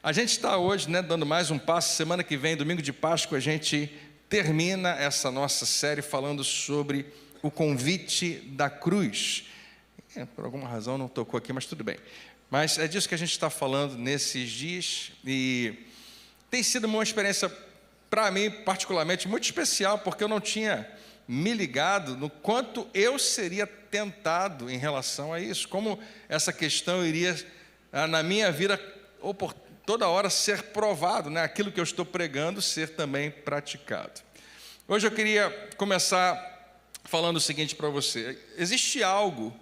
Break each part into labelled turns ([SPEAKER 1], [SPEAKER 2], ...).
[SPEAKER 1] A gente está hoje, dando mais um passo. Semana que vem, domingo de Páscoa, a gente termina essa nossa série falando sobre o convite da cruz. Por alguma razão não tocou aqui, mas tudo bem. Mas é disso que a gente está falando nesses dias e tem sido uma experiência, para mim, particularmente, muito especial, porque eu não tinha me ligado no quanto eu seria tentado em relação a isso, como essa questão iria, na minha vida, ou por toda hora ser provado, aquilo que eu estou pregando ser também praticado. Hoje eu queria começar falando o seguinte para você: existe algo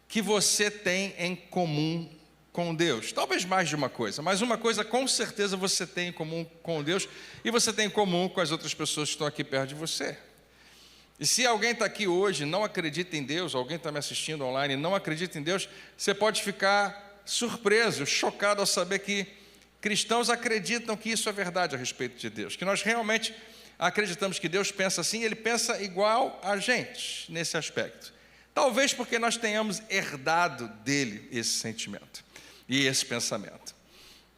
[SPEAKER 1] que você tem em comum com Deus, talvez mais de uma coisa, mas uma coisa com certeza você tem em comum com Deus e você tem em comum com as outras pessoas que estão aqui perto de você. E se alguém está aqui hoje e não acredita em Deus, alguém está me assistindo online e não acredita em Deus, você pode ficar surpreso, chocado ao saber que cristãos acreditam que isso é verdade a respeito de Deus, que nós realmente acreditamos que Deus pensa assim, Ele pensa igual a gente nesse aspecto. Talvez porque nós tenhamos herdado dele esse sentimento e esse pensamento.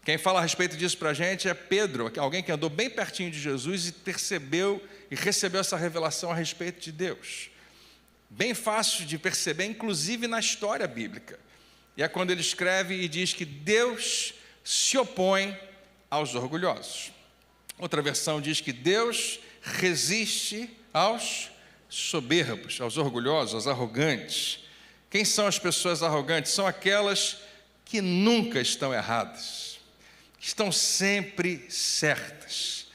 [SPEAKER 1] Quem fala a respeito disso para a gente é Pedro, alguém que andou bem pertinho de Jesus e percebeu e recebeu essa revelação a respeito de Deus. Bem fácil de perceber, inclusive na história bíblica. E é quando ele escreve e diz que Deus se opõe aos orgulhosos. Outra versão diz que Deus resiste aos soberbos, aos orgulhosos, aos arrogantes. Quem são as pessoas arrogantes? São aquelas que nunca estão erradas, que estão sempre certas,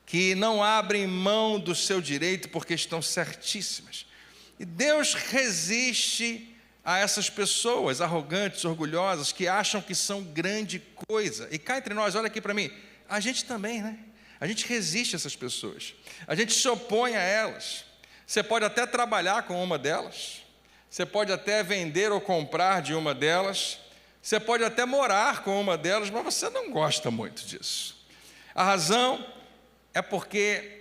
[SPEAKER 1] que não abrem mão do seu direito porque estão certíssimas. E Deus resiste a essas pessoas arrogantes, orgulhosas, que acham que são grande coisa. E cá entre nós, olha aqui para mim, a gente também, A gente resiste a essas pessoas, a gente se opõe a elas. Você pode até trabalhar com uma delas, você pode até vender ou comprar de uma delas, você pode até morar com uma delas, mas você não gosta muito disso. A razão é porque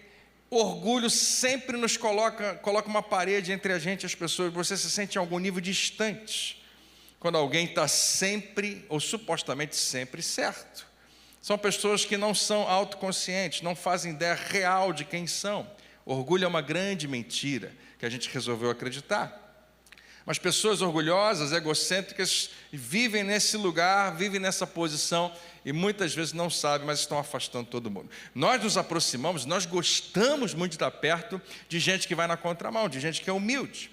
[SPEAKER 1] o orgulho sempre nos coloca uma parede entre a gente e as pessoas. Você se sente em algum nível distante quando alguém está sempre, ou supostamente sempre, certo. São pessoas que não são autoconscientes, não fazem ideia real de quem são. Orgulho é uma grande mentira que a gente resolveu acreditar. Mas pessoas orgulhosas, egocêntricas, vivem nesse lugar, vivem nessa posição e muitas vezes não sabem, mas estão afastando todo mundo. Nós nos aproximamos, nós gostamos muito de estar perto de gente que vai na contramão, de gente que é humilde.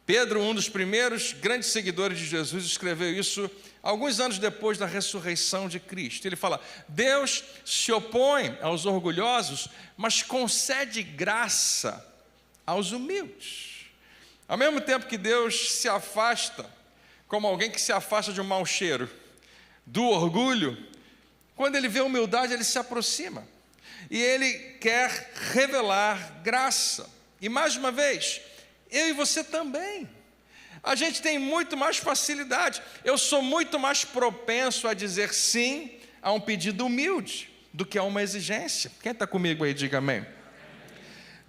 [SPEAKER 1] Pedro, um dos primeiros grandes seguidores de Jesus, escreveu isso alguns anos depois da ressurreição de Cristo. Ele fala: Deus se opõe aos orgulhosos, mas concede graça aos humildes. Ao mesmo tempo que Deus se afasta, como alguém que se afasta de um mau cheiro, do orgulho, quando ele vê a humildade, ele se aproxima. E ele quer revelar graça. E mais uma vez, eu e você também. A gente tem muito mais facilidade. Eu sou muito mais propenso a dizer sim a um pedido humilde do que a uma exigência. Quem está comigo aí, diga amém.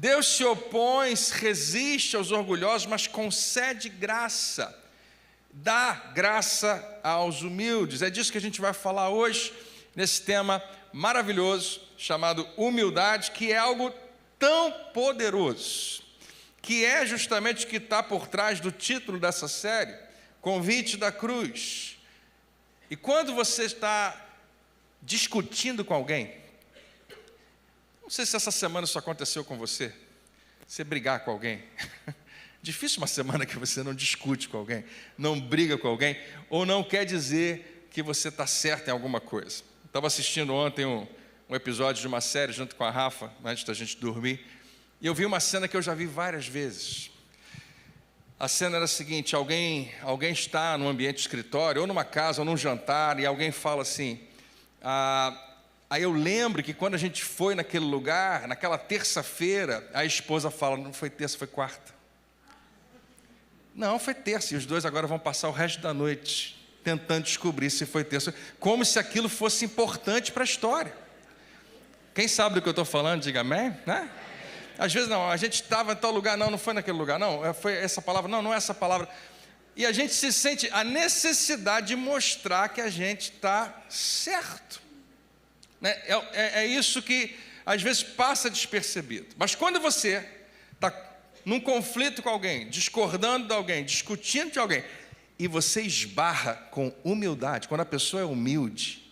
[SPEAKER 1] Deus se opõe, resiste aos orgulhosos, mas concede graça. Dá graça aos humildes. É disso que a gente vai falar hoje, nesse tema maravilhoso, chamado humildade, que é algo tão poderoso, que é justamente o que está por trás do título dessa série, Convite da Cruz. E quando você está discutindo com alguém, não sei se essa semana isso aconteceu com você, você brigar com alguém. Difícil uma semana que você não discute com alguém, não briga com alguém, ou não quer dizer que você está certo em alguma coisa. Estava assistindo ontem um episódio de uma série junto com a Rafa, antes da gente dormir, e eu vi uma cena que eu já vi várias vezes. A cena era a seguinte: alguém está num ambiente de escritório, ou numa casa, ou num jantar, e alguém fala assim: aí eu lembro que quando a gente foi naquele lugar, naquela terça-feira, a esposa fala: não foi terça, foi quarta. Não, foi terça, e os dois agora vão passar o resto da noite tentando descobrir se foi terça, como se aquilo fosse importante para a história. Quem sabe do que eu estou falando, diga amém, Às vezes não, a gente estava em tal lugar, não foi naquele lugar, não, foi essa palavra, não é essa palavra. E a gente se sente a necessidade de mostrar que a gente está certo, né? É isso que às vezes passa despercebido. Mas quando você está num conflito com alguém, discordando de alguém, discutindo de alguém, e você esbarra com humildade, quando a pessoa é humilde,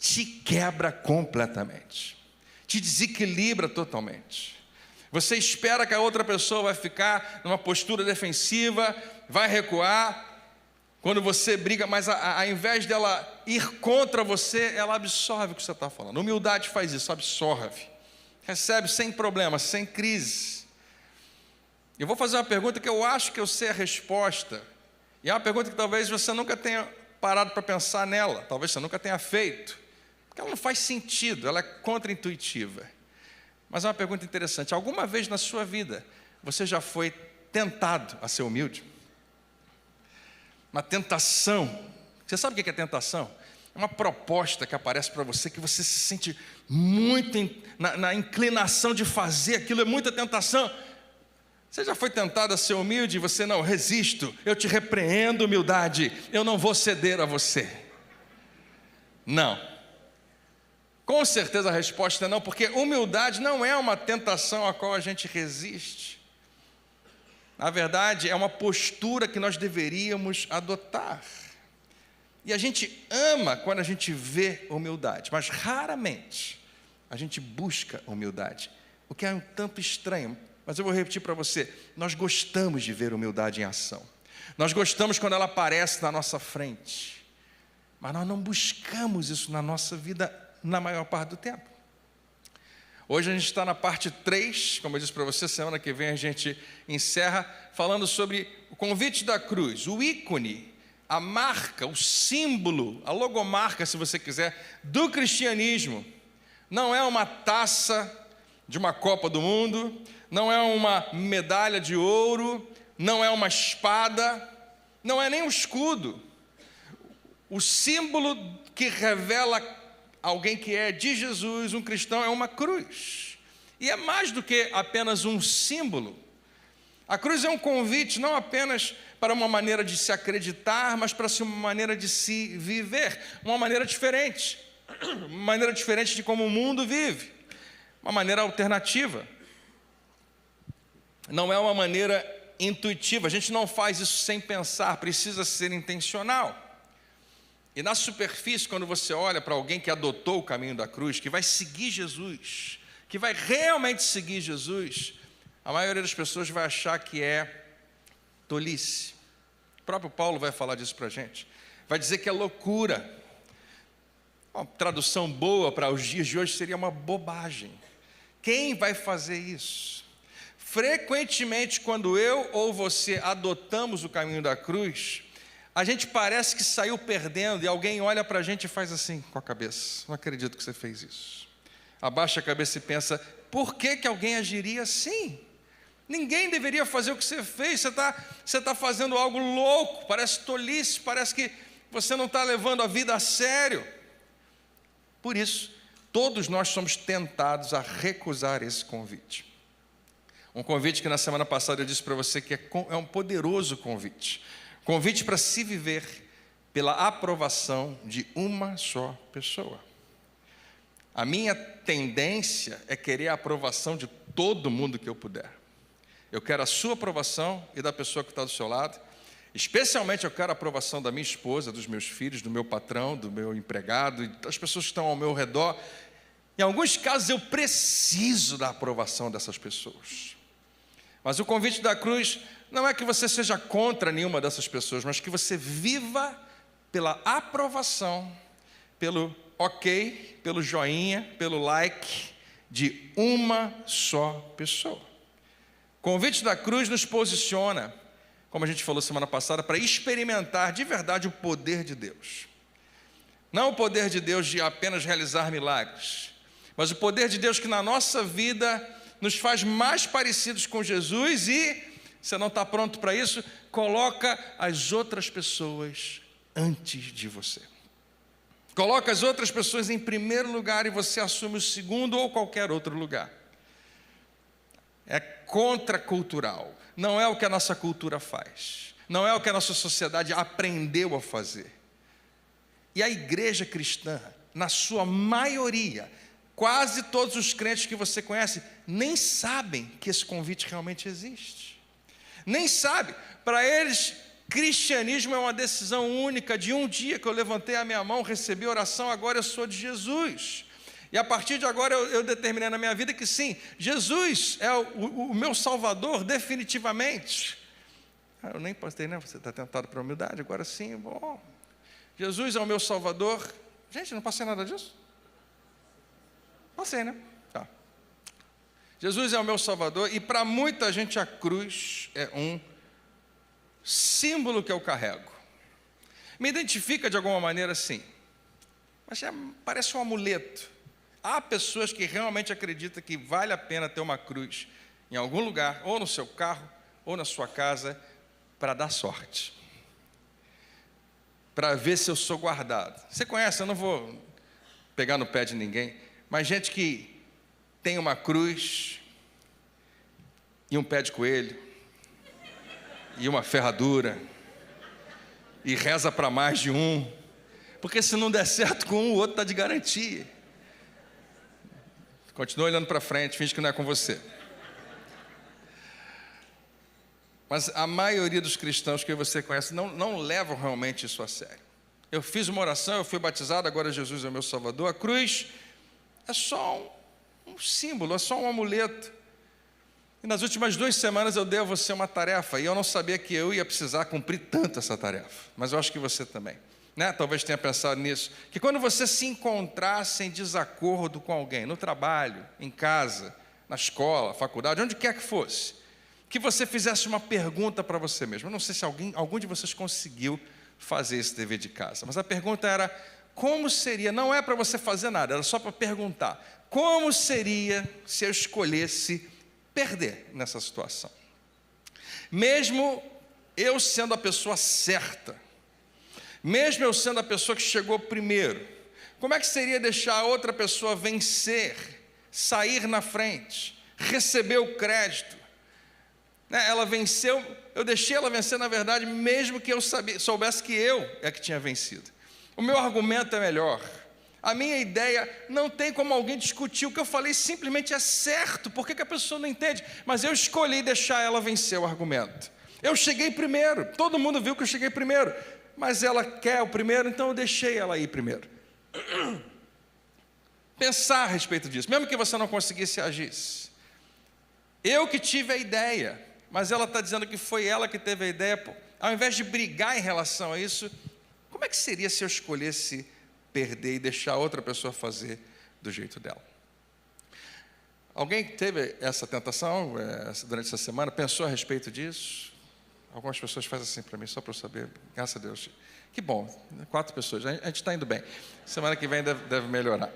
[SPEAKER 1] te quebra completamente, te desequilibra totalmente. Você espera que a outra pessoa vai ficar numa postura defensiva, vai recuar. Quando você briga, mas ao invés dela ir contra você, ela absorve o que você está falando. A humildade faz isso, absorve. Recebe sem problema, sem crise. Eu vou fazer uma pergunta que eu acho que eu sei a resposta. E é uma pergunta que talvez você nunca tenha parado para pensar nela. Talvez você nunca tenha feito. Porque ela não faz sentido, ela é contra-intuitiva. Mas é uma pergunta interessante. Alguma vez na sua vida, você já foi tentado a ser humilde? Uma tentação. Você sabe o que é tentação? É uma proposta que aparece para você, que você se sente muito na inclinação de fazer aquilo, é muita tentação. Você já foi tentado a ser humilde e você não, resisto, eu te repreendo, humildade, eu não vou ceder a você. Não. Com certeza a resposta é não, porque humildade não é uma tentação a qual a gente resiste. Na verdade, é uma postura que nós deveríamos adotar. E a gente ama quando a gente vê humildade, mas raramente a gente busca humildade, o que é um tanto estranho. Mas eu vou repetir para você, nós gostamos de ver humildade em ação. Nós gostamos quando ela aparece na nossa frente, mas nós não buscamos isso na nossa vida na maior parte do tempo. Hoje a gente está na parte 3, como eu disse para você, semana que vem a gente encerra, falando sobre o convite da cruz, o ícone, a marca, o símbolo, a logomarca, se você quiser, do cristianismo. Não é uma taça de uma Copa do Mundo, não é uma medalha de ouro, não é uma espada, não é nem um escudo. O símbolo que revela alguém que é de Jesus, um cristão, é uma cruz. E é mais do que apenas um símbolo. A cruz é um convite não apenas para uma maneira de se acreditar, mas para uma maneira de se viver, uma maneira diferente de como o mundo vive, uma maneira alternativa. Não é uma maneira intuitiva, a gente não faz isso sem pensar, precisa ser intencional. E na superfície, quando você olha para alguém que adotou o caminho da cruz, que vai seguir Jesus, que vai realmente seguir Jesus, a maioria das pessoas vai achar que é tolice. O próprio Paulo vai falar disso para a gente. Vai dizer que é loucura. Uma tradução boa para os dias de hoje seria uma bobagem. Quem vai fazer isso? Frequentemente, quando eu ou você adotamos o caminho da cruz, a gente parece que saiu perdendo e alguém olha para a gente e faz assim com a cabeça. Não acredito que você fez isso. Abaixa a cabeça e pensa, por que alguém agiria assim? Ninguém deveria fazer o que você fez, você está fazendo algo louco, parece tolice, parece que você não está levando a vida a sério. Por isso, todos nós somos tentados a recusar esse convite. Um convite que na semana passada eu disse para você que é um poderoso convite. Convite para se viver pela aprovação de uma só pessoa. A minha tendência é querer a aprovação de todo mundo que eu puder. Eu quero a sua aprovação e da pessoa que está do seu lado. Especialmente eu quero a aprovação da minha esposa, dos meus filhos, do meu patrão, do meu empregado e das pessoas que estão ao meu redor. Em alguns casos eu preciso da aprovação dessas pessoas. Mas o convite da cruz não é que você seja contra nenhuma dessas pessoas, mas que você viva pela aprovação, pelo ok, pelo joinha, pelo like de uma só pessoa. O convite da cruz nos posiciona, como a gente falou semana passada, para experimentar de verdade o poder de Deus. Não o poder de Deus de apenas realizar milagres, mas o poder de Deus que na nossa vida nos faz mais parecidos com Jesus e, você não está pronto para isso, coloca as outras pessoas antes de você. Coloca as outras pessoas em primeiro lugar e você assume o segundo ou qualquer outro lugar. É contracultural, não é o que a nossa cultura faz. não é o que a nossa sociedade aprendeu a fazer. E a igreja cristã, na sua maioria, quase todos os crentes que você conhece, nem sabem que esse convite realmente existe. Nem sabem. Para eles, cristianismo é uma decisão única de um dia que eu levantei a minha mão, recebi oração, agora eu sou de Jesus. E a partir de agora eu determinei na minha vida que sim, Jesus é o meu Salvador definitivamente. Eu nem postei, né? Você está tentado para a humildade, agora sim, bom. Jesus é o meu Salvador. Gente, não passei nada disso? Passei, né? Tá. Jesus é o meu Salvador e para muita gente a cruz é um símbolo que eu carrego. Me identifica de alguma maneira sim, mas parece um amuleto. Há pessoas que realmente acreditam que vale a pena ter uma cruz em algum lugar, ou no seu carro, ou na sua casa, para dar sorte, para ver se eu sou guardado. Você conhece, eu não vou pegar no pé de ninguém, mas gente que tem uma cruz e um pé de coelho e uma ferradura e reza para mais de um, porque se não der certo com um, o outro está de garantia. Continua olhando para frente, finge que não é com você. Mas a maioria dos cristãos que você conhece não levam realmente isso a sério. Eu fiz uma oração, eu fui batizado, agora Jesus é o meu Salvador. A cruz é só um símbolo, é só um amuleto. E nas últimas 2 semanas eu dei a você uma tarefa, e eu não sabia que eu ia precisar cumprir tanto essa tarefa. Mas eu acho que você também. Né? Talvez tenha pensado nisso, que quando você se encontrasse em desacordo com alguém, no trabalho, em casa, na escola, faculdade, onde quer que fosse, que você fizesse uma pergunta para você mesmo. Eu não sei se algum de vocês conseguiu fazer esse dever de casa, mas a pergunta era, como seria, não é para você fazer nada, era só para perguntar, como seria se eu escolhesse perder nessa situação? Mesmo eu sendo a pessoa certa, mesmo eu sendo a pessoa que chegou primeiro, como é que seria deixar a outra pessoa vencer, sair na frente, receber o crédito? Ela venceu, eu deixei ela vencer na verdade, mesmo que eu soubesse que eu é que tinha vencido. O meu argumento é melhor, a minha ideia não tem como alguém discutir, o que eu falei simplesmente é certo, por que a pessoa não entende? Mas eu escolhi deixar ela vencer o argumento. Eu cheguei primeiro, todo mundo viu que eu cheguei primeiro, mas ela quer o primeiro, então eu deixei ela ir primeiro. Pensar a respeito disso, mesmo que você não conseguisse agisse. Eu que tive a ideia, mas ela está dizendo que foi ela que teve a ideia. Ao invés de brigar em relação a isso, como é que seria se eu escolhesse perder e deixar outra pessoa fazer do jeito dela? Alguém teve essa tentação durante essa semana? Pensou a respeito disso? Algumas pessoas fazem assim para mim, só para eu saber. Graças a Deus. Que bom, 4 pessoas, a gente está indo bem. Semana que vem deve melhorar.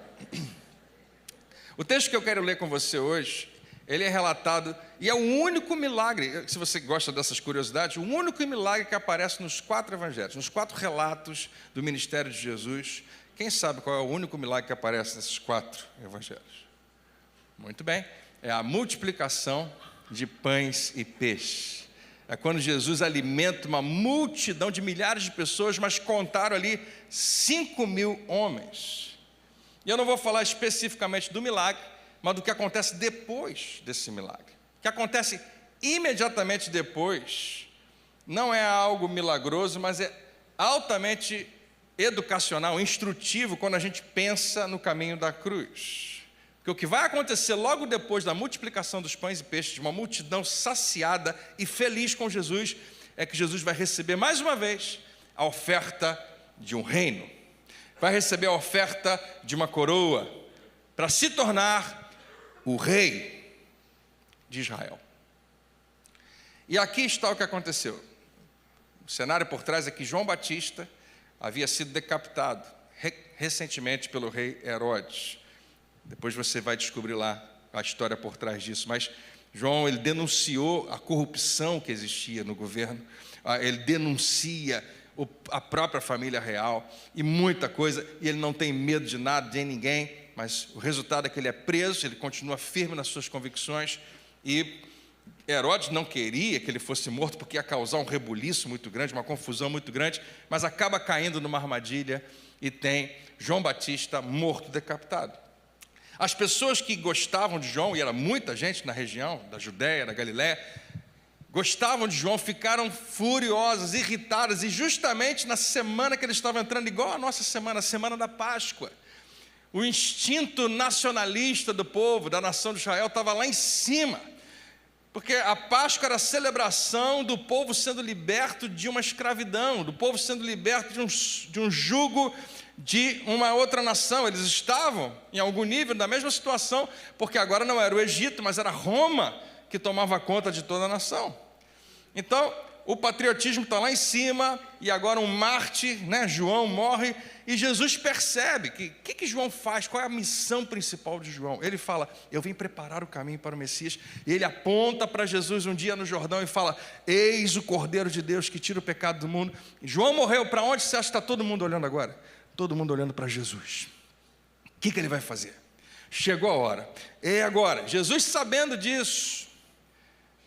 [SPEAKER 1] O texto que eu quero ler com você hoje, ele é relatado, e é o único milagre, se você gosta dessas curiosidades, o único milagre que aparece nos 4 evangelhos, nos 4 relatos do ministério de Jesus. Quem sabe qual é o único milagre que aparece nesses 4 evangelhos? Muito bem, é a multiplicação de pães e peixes. É quando Jesus alimenta uma multidão de milhares de pessoas, mas contaram ali 5.000 homens. E eu não vou falar especificamente do milagre, mas do que acontece depois desse milagre. O que acontece imediatamente depois não é algo milagroso, mas é altamente educacional, instrutivo, quando a gente pensa no caminho da cruz. Porque o que vai acontecer logo depois da multiplicação dos pães e peixes, de uma multidão saciada e feliz com Jesus, é que Jesus vai receber mais uma vez a oferta de um reino. Vai receber a oferta de uma coroa, para se tornar o rei de Israel. E aqui está o que aconteceu. O cenário por trás é que João Batista havia sido decapitado recentemente pelo rei Herodes. Depois você vai descobrir lá a história por trás disso. Mas João, ele denunciou a corrupção que existia no governo. Ele denuncia a própria família real e muita coisa. E ele não tem medo de nada, de ninguém. Mas o resultado é que ele é preso, ele continua firme nas suas convicções. E Herodes não queria que ele fosse morto porque ia causar um rebuliço muito grande, uma confusão muito grande, mas acaba caindo numa armadilha e tem João Batista morto, decapitado. As pessoas que gostavam de João, e era muita gente na região da Judéia, da Galiléia, gostavam de João, ficaram furiosas, irritadas, e justamente na semana que eles estavam entrando, igual a nossa semana, a semana da Páscoa, o instinto nacionalista do povo, da nação de Israel, estava lá em cima, porque a Páscoa era a celebração do povo sendo liberto de uma escravidão, do povo sendo liberto de um jugo de uma outra nação. Eles estavam em algum nível da mesma situação, porque agora não era o Egito, mas era Roma que tomava conta de toda a nação. Então, o patriotismo está lá em cima, e agora um mártir, né, João, morre, e Jesus percebe que João faz, qual é a missão principal de João. Ele fala, eu vim preparar o caminho para o Messias, e ele aponta para Jesus um dia no Jordão e fala, eis o Cordeiro de Deus que tira o pecado do mundo. João morreu, para onde você acha que está todo mundo olhando agora? Todo mundo olhando para Jesus. O que ele vai fazer? Chegou a hora. E agora, Jesus sabendo disso,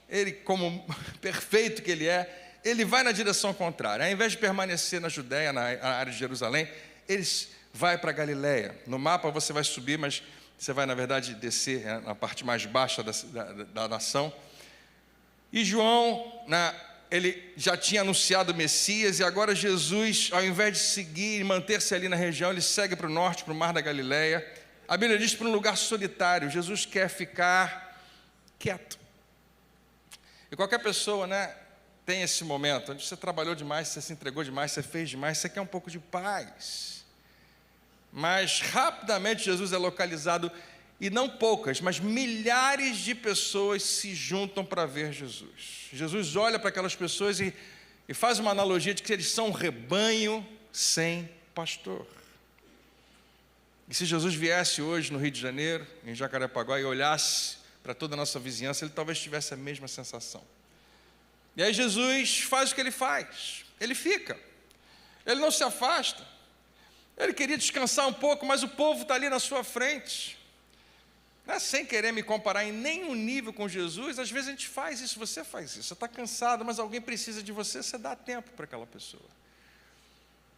[SPEAKER 1] ele, como perfeito que ele é, ele vai na direção contrária. Ao invés de permanecer na Judéia, na área de Jerusalém, ele vai para Galiléia. No mapa você vai subir, mas você vai, na verdade, descer na parte mais baixa da nação. E João, ele já tinha anunciado o Messias, e agora Jesus, ao invés de seguir e manter-se ali na região, ele segue para o norte, para o mar da Galiléia. A Bíblia diz para um lugar solitário. Jesus quer ficar quieto. E qualquer pessoa, tem esse momento onde você trabalhou demais, você se entregou demais, você fez demais, você quer um pouco de paz. Mas rapidamente Jesus é localizado, e não poucas, mas milhares de pessoas se juntam para ver Jesus. Jesus olha para aquelas pessoas e faz uma analogia de que eles são um rebanho sem pastor. E se Jesus viesse hoje no Rio de Janeiro, em Jacarepaguá, e olhasse para toda a nossa vizinhança, ele talvez tivesse a mesma sensação. E aí Jesus faz o que ele faz, ele fica, ele não se afasta. Ele queria descansar um pouco, mas o povo está ali na sua frente. Sem querer me comparar em nenhum nível com Jesus, às vezes a gente faz isso, você faz isso, você está cansado, mas alguém precisa de você, você dá tempo para aquela pessoa.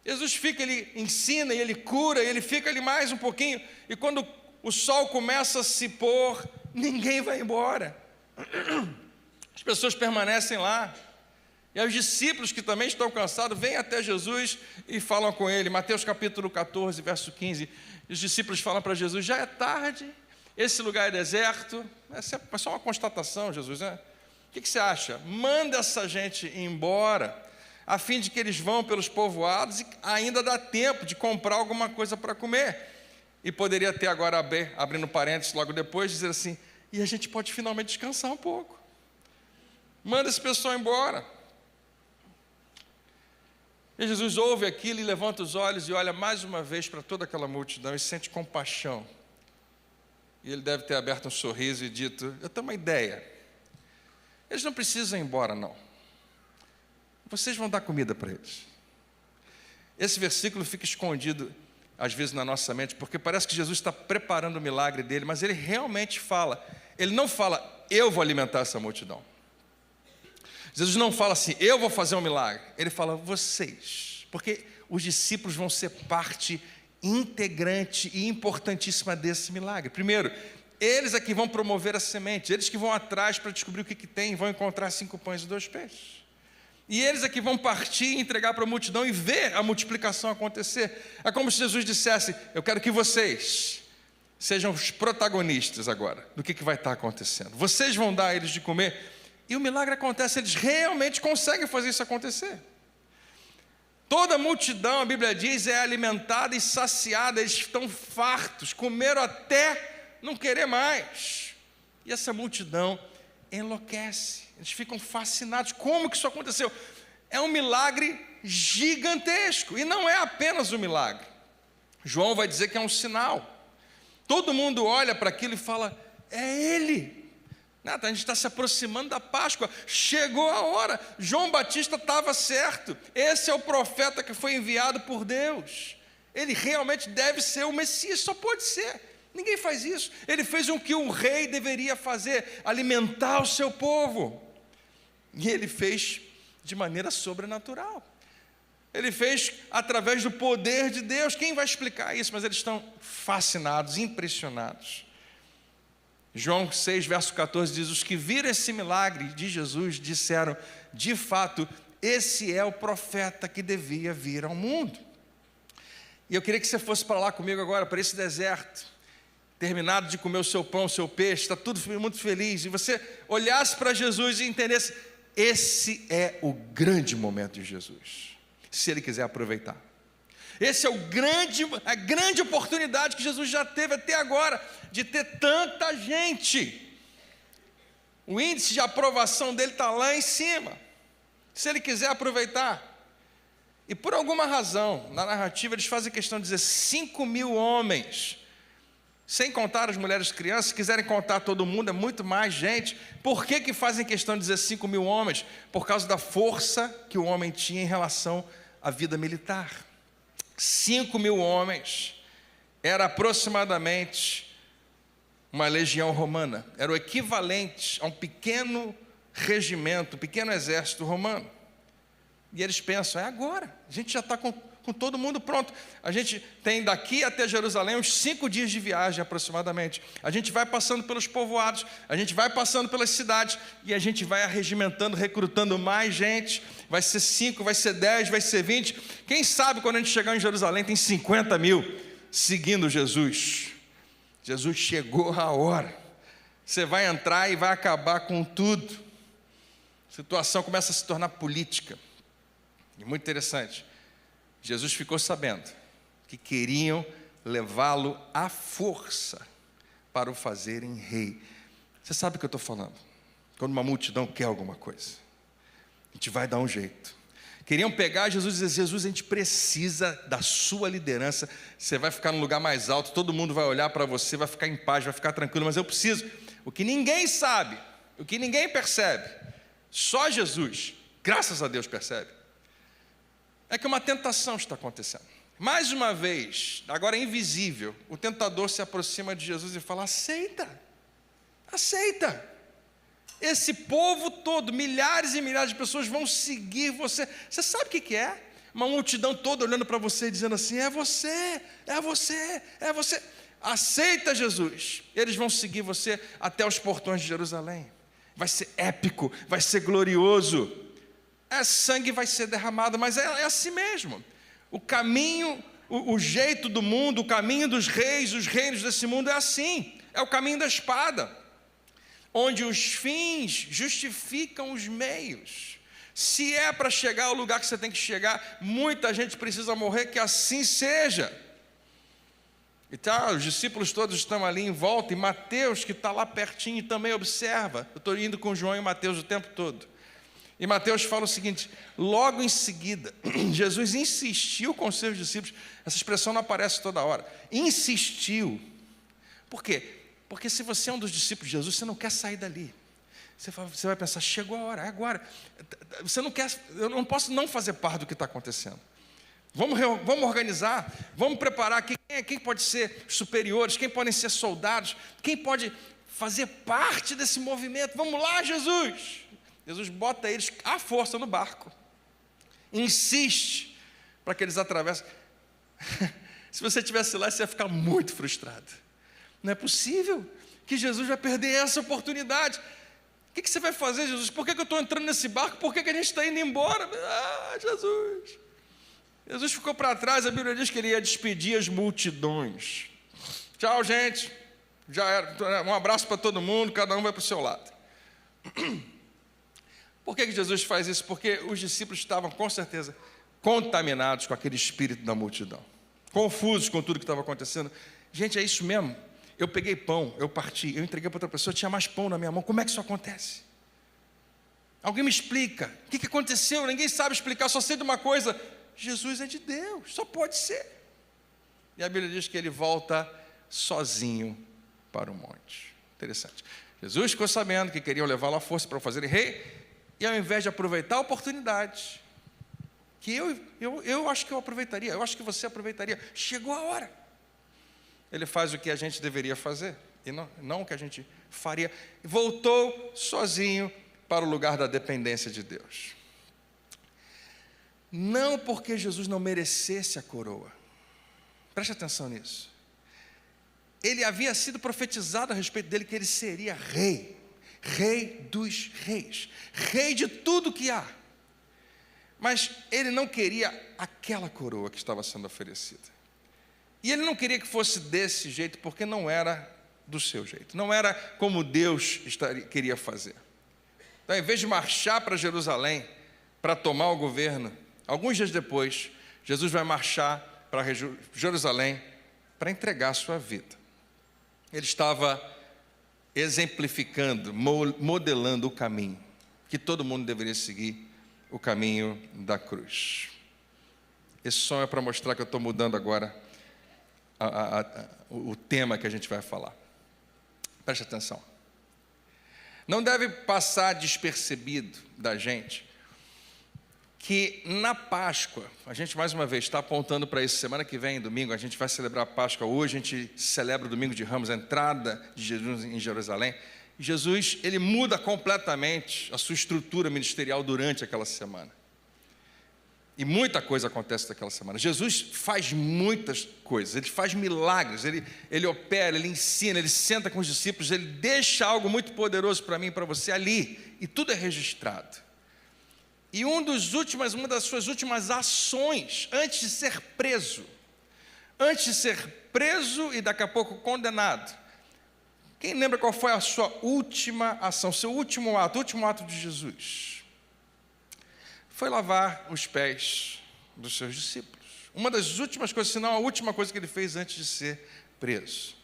[SPEAKER 1] Jesus fica, ele ensina, e ele cura, e ele fica ali mais um pouquinho, e quando o sol começa a se pôr, ninguém vai embora. As pessoas permanecem lá. E aí os discípulos, que também estão cansados, vêm até Jesus e falam com ele. Mateus capítulo 14, verso 15. Os discípulos falam para Jesus, já é tarde, esse lugar é deserto. É só uma constatação, Jesus, né? O que você acha? Manda essa gente embora, a fim de que eles vão pelos povoados e ainda dá tempo de comprar alguma coisa para comer. E poderia ter agora, abrindo parênteses logo depois, dizer assim, e a gente pode finalmente descansar um pouco. Manda esse pessoal embora. E Jesus ouve aquilo e levanta os olhos e olha mais uma vez para toda aquela multidão e sente compaixão. E ele deve ter aberto um sorriso e dito, eu tenho uma ideia. Eles não precisam ir embora, não. Vocês vão dar comida para eles. Esse versículo fica escondido, às vezes, na nossa mente, porque parece que Jesus está preparando o milagre dele, mas ele realmente fala. Ele não fala, eu vou alimentar essa multidão. Jesus não fala assim, eu vou fazer um milagre. Ele fala, vocês. Porque os discípulos vão ser parte integrante e importantíssima desse milagre. Primeiro, eles é que vão promover a semente. Eles que vão atrás para descobrir o que tem. Vão encontrar 5 pães e 2 peixes. E eles é que vão partir e entregar para a multidão e ver a multiplicação acontecer. É como se Jesus dissesse, eu quero que vocês sejam os protagonistas agora do que vai estar acontecendo. Vocês vão dar a eles de comer. E o milagre acontece, eles realmente conseguem fazer isso acontecer. Toda a multidão, a Bíblia diz, é alimentada e saciada, eles estão fartos, comeram até não querer mais. E essa multidão enlouquece, eles ficam fascinados. Como que isso aconteceu? É um milagre gigantesco, e não é apenas um milagre. João vai dizer que é um sinal. Todo mundo olha para aquilo e fala, é ele. A gente está se aproximando da Páscoa, chegou a hora, João Batista estava certo, esse é o profeta que foi enviado por Deus, ele realmente deve ser o Messias, só pode ser, Ninguém faz isso. Ele fez o que um rei deveria fazer, alimentar o seu povo. E ele fez de maneira sobrenatural. Ele fez através do poder de Deus. Quem vai explicar isso? Mas eles estão fascinados, impressionados. João 6, verso 14 diz: os que viram esse milagre de Jesus disseram: de fato, esse é o profeta que devia vir ao mundo. E eu queria que você fosse para lá comigo agora, para esse deserto, terminado de comer o seu pão, o seu peixe, está tudo muito feliz, e você olhasse para Jesus e entendesse: esse é o grande momento de Jesus, se ele quiser aproveitar. Esse é a grande oportunidade que Jesus já teve até agora, de ter tanta gente. O índice de aprovação dele está lá em cima, se ele quiser aproveitar. E por alguma razão, na narrativa eles fazem questão de dizer 5.000 homens, sem contar as mulheres e crianças. Se quiserem contar todo mundo, é muito mais gente. Por que fazem questão de dizer 5.000 homens? Por causa da força que o homem tinha em relação à vida militar. 5.000 homens era aproximadamente uma legião romana, era o equivalente a um pequeno regimento, um pequeno exército romano. E eles pensam: é agora, a gente já está com todo mundo pronto. A gente tem daqui até Jerusalém uns 5 dias de viagem aproximadamente. A gente vai passando pelos povoados, a gente vai passando pelas cidades, e a gente vai arregimentando, recrutando mais gente. Vai ser 5, vai ser 10, vai ser 20. Quem sabe quando a gente chegar em Jerusalém tem 50.000 seguindo Jesus. Jesus chegou a hora. Você vai entrar e vai acabar com tudo. A situação começa a se tornar política. E muito interessante, Jesus ficou sabendo que queriam levá-lo à força para o fazerem rei. Você sabe o que eu estou falando? Quando uma multidão quer alguma coisa, a gente vai dar um jeito. Queriam pegar Jesus e dizer: Jesus, a gente precisa da sua liderança. Você vai ficar num lugar mais alto, todo mundo vai olhar para você, vai ficar em paz, vai ficar tranquilo, mas eu preciso. O que ninguém sabe, o que ninguém percebe, só Jesus, graças a Deus, percebe, é que uma tentação está acontecendo. Mais uma vez, agora invisível, o tentador se aproxima de Jesus e fala: aceita, aceita. Esse povo todo, milhares e milhares de pessoas vão seguir você. Você sabe o que é? Uma multidão toda olhando para você e dizendo assim: é você, é você, é você. Aceita Jesus. Eles vão seguir você até os portões de Jerusalém. Vai ser épico, vai ser glorioso. Sangue vai ser derramado, mas é assim mesmo. O caminho, o jeito do mundo, o caminho dos reis, os reinos desse mundo é assim. É o caminho da espada, onde os fins justificam os meios. Se é para chegar ao lugar que você tem que chegar, muita gente precisa morrer, que assim seja. E tá, os discípulos todos estão ali em volta, e Mateus, que está lá pertinho, também observa. Eu estou indo com João e Mateus o tempo todo. E Mateus fala o seguinte: logo em seguida, Jesus insistiu com os seus discípulos. Essa expressão não aparece toda hora. Insistiu. Por quê? Porque se você é um dos discípulos de Jesus, você não quer sair dali. Você vai pensar: chegou a hora, é agora. Você não quer, eu não posso não fazer parte do que está acontecendo. Vamos organizar, vamos preparar quem pode ser superiores, quem podem ser soldados, quem pode fazer parte desse movimento. Vamos lá, Jesus. Jesus bota eles à força no barco, insiste para que eles atravessem. Se você estivesse lá, você ia ficar muito frustrado. Não é possível que Jesus vai perder essa oportunidade. O que você vai fazer, Jesus? Por que eu estou entrando nesse barco? Por que a gente está indo embora? Ah, Jesus! Jesus ficou para trás. A Bíblia diz que ele ia despedir as multidões. Tchau, gente. Já era. Um abraço para todo mundo, cada um vai para o seu lado. Por que Jesus faz isso? Porque os discípulos estavam, com certeza, contaminados com aquele espírito da multidão, confusos com tudo que estava acontecendo. Gente, é isso mesmo. Eu peguei pão, eu parti, eu entreguei para outra pessoa, tinha mais pão na minha mão. Como é que isso acontece? Alguém me explica. O que aconteceu? Ninguém sabe explicar, só sei de uma coisa: Jesus é de Deus, só pode ser. E a Bíblia diz que ele volta sozinho para o monte. Interessante. Jesus ficou sabendo que queriam levá-lo à força para o fazerem rei, e ao invés de aproveitar a oportunidade, que eu acho que eu aproveitaria, eu acho que você aproveitaria, chegou a hora. ele faz o que a gente deveria fazer, e não o que a gente faria. Voltou sozinho para o lugar da dependência de Deus. Não porque Jesus não merecesse a coroa. Preste atenção nisso. Ele havia sido profetizado a respeito dele que ele seria rei. Rei dos reis. Rei de tudo que há. Mas ele não queria aquela coroa que estava sendo oferecida. E ele não queria que fosse desse jeito, porque não era do seu jeito. Não era como Deus queria fazer. Então, em vez de marchar para Jerusalém, para tomar o governo, alguns dias depois, Jesus vai marchar para Jerusalém para entregar a sua vida. Ele estava exemplificando, modelando o caminho, que todo mundo deveria seguir, o caminho da cruz. Esse som é para mostrar que eu estou mudando agora o tema que a gente vai falar. Preste atenção. Não deve passar despercebido da gente que na Páscoa, a gente mais uma vez está apontando para isso, semana que vem, domingo, a gente vai celebrar a Páscoa hoje, a gente celebra o domingo de Ramos, a entrada de Jesus em Jerusalém. E Jesus, ele muda completamente a sua estrutura ministerial durante aquela semana. E muita coisa acontece naquela semana. Jesus faz muitas coisas, ele faz milagres, ele opera, ele ensina, ele senta com os discípulos, ele deixa algo muito poderoso para mim e para você ali, e tudo é registrado. E uma das suas últimas ações, antes de ser preso e daqui a pouco condenado, quem lembra qual foi a sua última ação, seu último ato de Jesus? Foi lavar os pés dos seus discípulos. Uma das últimas coisas, se não a última coisa que ele fez antes de ser preso.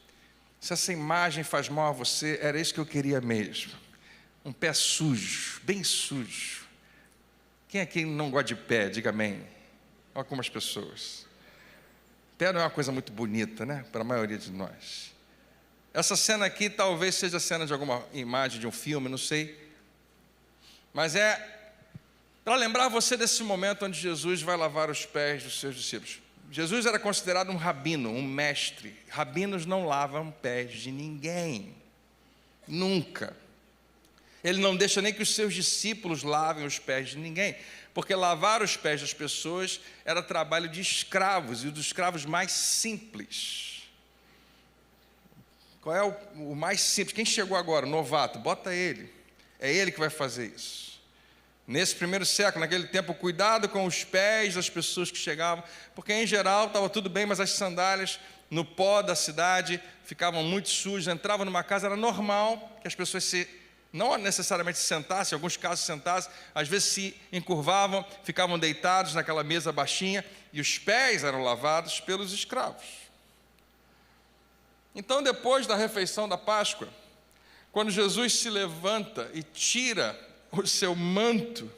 [SPEAKER 1] Se essa imagem faz mal a você, era isso que eu queria mesmo. Um pé sujo, bem sujo. Quem aqui não gosta de pé? Diga amém. Olha como as pessoas. Pé não é uma coisa muito bonita, né? Para a maioria de nós. Essa cena aqui talvez seja a cena de alguma imagem de um filme, não sei. Mas é para lembrar você desse momento onde Jesus vai lavar os pés dos seus discípulos. Jesus era considerado um rabino, um mestre. Rabinos não lavam pés de ninguém. Nunca. Ele não deixa nem que os seus discípulos lavem os pés de ninguém. Porque lavar os pés das pessoas era trabalho de escravos, e dos escravos mais simples. Qual é o mais simples? Quem chegou agora, novato, bota ele. É ele que vai fazer isso. Nesse primeiro século, naquele tempo, cuidado com os pés das pessoas que chegavam, porque em geral estava tudo bem, mas as sandálias no pó da cidade ficavam muito sujas. Entrava numa casa, era normal que as pessoas não necessariamente se sentassem, em alguns casos sentassem, às vezes se encurvavam, ficavam deitados naquela mesa baixinha, e os pés eram lavados pelos escravos. Então, depois da refeição da Páscoa, quando Jesus se levanta e tira o seu manto,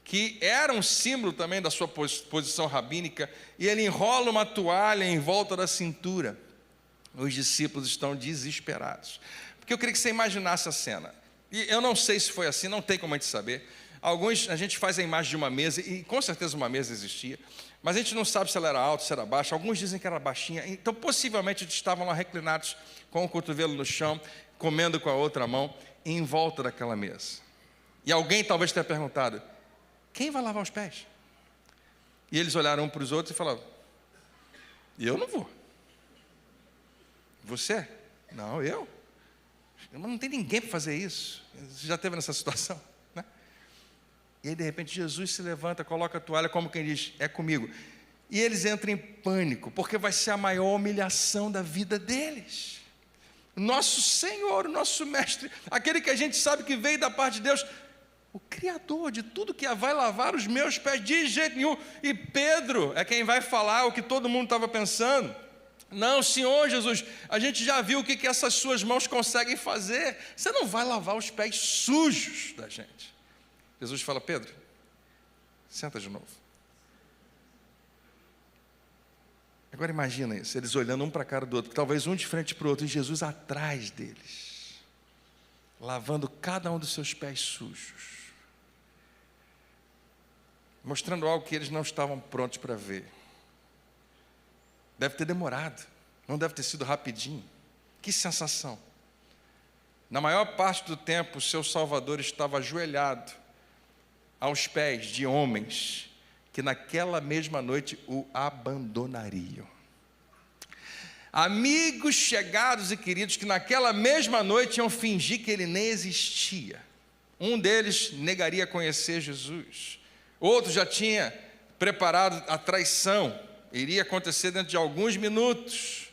[SPEAKER 1] que era um símbolo também da sua posição rabínica, e ele enrola uma toalha em volta da cintura, os discípulos estão desesperados, porque eu queria que você imaginasse a cena, e eu não sei se foi assim, não tem como a gente saber. A gente faz a imagem de uma mesa, e com certeza uma mesa existia, mas a gente não sabe se ela era alta, se era baixa. Alguns dizem que era baixinha, então possivelmente eles estavam lá reclinados com o cotovelo no chão, comendo com a outra mão, em volta daquela mesa. E alguém talvez tenha perguntado: quem vai lavar os pés? E eles olharam um para os outros e falaram: eu não vou. Você? Não, eu. Mas não tem ninguém para fazer isso. Você já esteve nessa situação, né? E aí de repente Jesus se levanta, coloca a toalha, como quem diz: é comigo. E eles entram em pânico, porque vai ser a maior humilhação da vida deles. Nosso Senhor, o nosso Mestre, aquele que a gente sabe que veio da parte de Deus, o Criador de tudo que vai lavar os meus pés, de jeito nenhum. E Pedro é quem vai falar o que todo mundo estava pensando. Não, Senhor Jesus, a gente já viu o que essas suas mãos conseguem fazer. Você não vai lavar os pés sujos da gente. Jesus fala: Pedro, senta de novo. Agora imagina isso, eles olhando um para a cara do outro, talvez um de frente para o outro, e Jesus atrás deles, lavando cada um dos seus pés sujos, mostrando algo que eles não estavam prontos para ver. Deve ter demorado, Não deve ter sido rapidinho. Que sensação. Na maior parte do tempo, o seu Salvador estava ajoelhado aos pés de homens que naquela mesma noite o abandonariam. Amigos chegados e queridos que naquela mesma noite iam fingir que ele nem existia. Um deles negaria conhecer Jesus. Outro já tinha preparado a traição. Iria acontecer dentro de alguns minutos.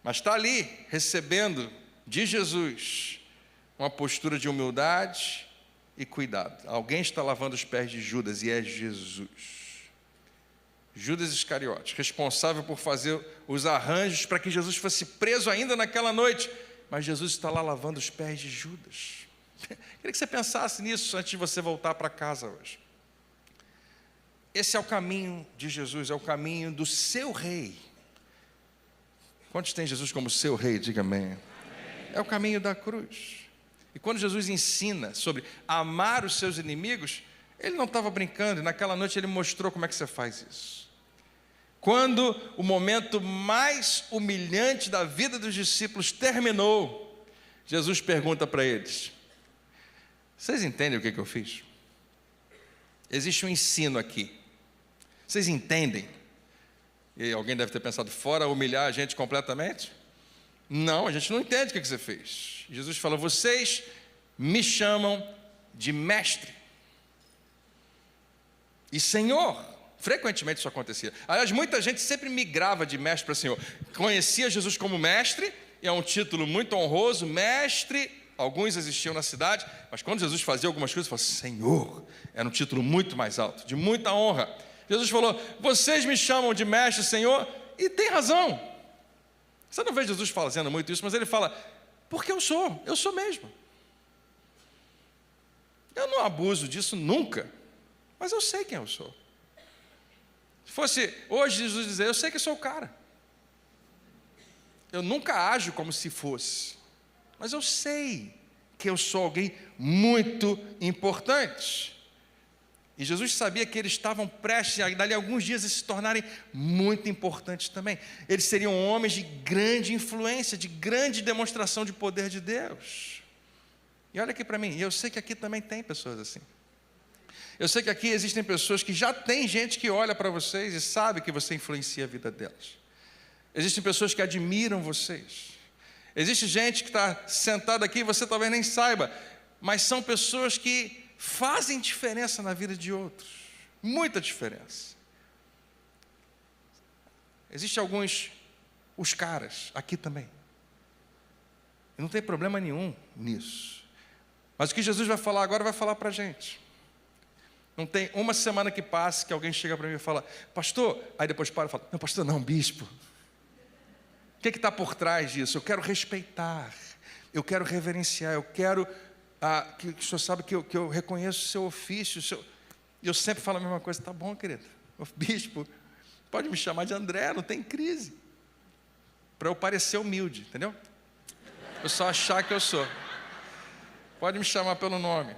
[SPEAKER 1] Mas está ali, recebendo de Jesus uma postura de humildade e cuidado. Alguém está lavando os pés de Judas e é Jesus. Judas Iscariotes, responsável por fazer os arranjos para que Jesus fosse preso ainda naquela noite. Mas Jesus está lá lavando os pés de Judas. Queria que você pensasse nisso antes de você voltar para casa hoje. Esse é o caminho de Jesus, é o caminho do seu rei. Quantos tem Jesus como seu rei? Diga amém. Amém. É o caminho da cruz. E quando Jesus ensina sobre amar os seus inimigos, ele não estava brincando, e naquela noite ele mostrou como é que você faz isso. Quando o momento mais humilhante da vida dos discípulos terminou, Jesus pergunta para eles: vocês entendem o que eu fiz? Existe um ensino aqui. Vocês entendem? E alguém deve ter pensado, fora humilhar a gente completamente? Não, a gente não entende o que você fez. Jesus fala: vocês me chamam de mestre e Senhor. Frequentemente isso acontecia. Aliás, muita gente sempre migrava de mestre para Senhor. Conhecia Jesus como mestre, e é um título muito honroso, mestre. Alguns existiam na cidade, mas quando Jesus fazia algumas coisas, falava Senhor. Era um título muito mais alto, de muita honra. Jesus falou: vocês me chamam de mestre, Senhor, e tem razão. Você não vê Jesus fazendo muito isso, mas ele fala: porque eu sou mesmo. Eu não abuso disso nunca, mas eu sei quem eu sou. Se fosse hoje Jesus dizer: eu sei que sou o cara. Eu nunca ajo como se fosse, mas eu sei que eu sou alguém muito importante. E Jesus sabia que eles estavam prestes a, dali a alguns dias, a se tornarem muito importantes também. Eles seriam homens de grande influência, de grande demonstração de poder de Deus. E olha aqui para mim, eu sei que aqui também tem pessoas assim. Eu sei que aqui existem pessoas que já tem gente que olha para vocês e sabe que você influencia a vida delas. Existem pessoas que admiram vocês. Existe gente que está sentada aqui e você talvez nem saiba, mas são pessoas que fazem diferença na vida de outros, muita diferença. Existem alguns, os caras, aqui também. E não tem problema nenhum nisso. Mas o que Jesus vai falar agora, vai falar para a gente. Não tem uma semana que passe que alguém chega para mim e fala: pastor, aí depois para e fala: não, pastor, não, bispo. O que está por trás disso? Eu quero respeitar, eu quero reverenciar, eu quero que o senhor sabe que eu reconheço o seu ofício. Eu sempre falo a mesma coisa: tá bom, querido, bispo, pode me chamar de André, não tem crise. Para eu parecer humilde, entendeu? Eu só achar que eu sou. Pode me chamar pelo nome.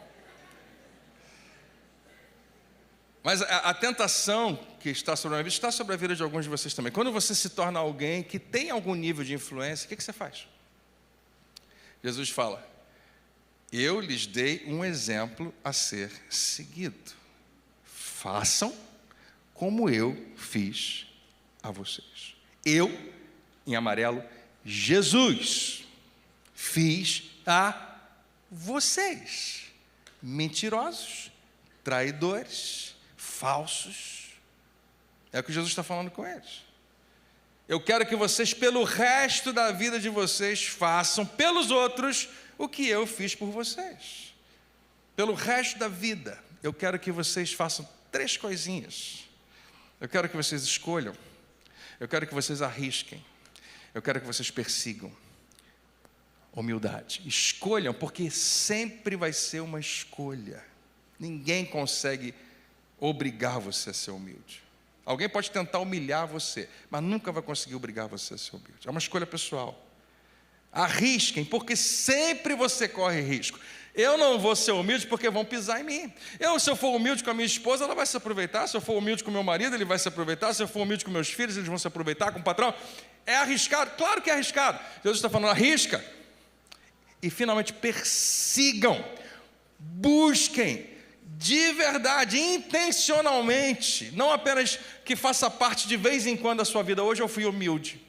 [SPEAKER 1] Mas a tentação que está sobre a minha vida, está sobre a vida de alguns de vocês também. Quando você se torna alguém que tem algum nível de influência, o que você faz? Jesus fala: eu lhes dei um exemplo a ser seguido. Façam como eu fiz a vocês. Eu, em amarelo, Jesus, fiz a vocês. Mentirosos, traidores, falsos. É o que Jesus está falando com eles. Eu quero que vocês, pelo resto da vida de vocês, façam pelos outros o que eu fiz por vocês. Pelo resto da vida, eu quero que vocês façam 3 coisinhas. Eu quero que vocês escolham. Eu quero que vocês arrisquem. Eu quero que vocês persigam. Humildade. Escolham, porque sempre vai ser uma escolha. Ninguém consegue obrigar você a ser humilde. Alguém pode tentar humilhar você, mas nunca vai conseguir obrigar você a ser humilde. É uma escolha pessoal. Arrisquem, porque sempre você corre risco. Eu não vou ser humilde porque vão pisar em mim. Se eu for humilde com a minha esposa, ela vai se aproveitar. Se eu for humilde com o meu marido, ele vai se aproveitar. Se eu for humilde com meus filhos, eles vão se aproveitar. Com o patrão, é arriscado. Claro que é arriscado. Jesus está falando, arrisca. E finalmente persigam, busquem, de verdade, intencionalmente. Não apenas que faça parte de vez em quando da sua vida. Hoje eu fui humilde.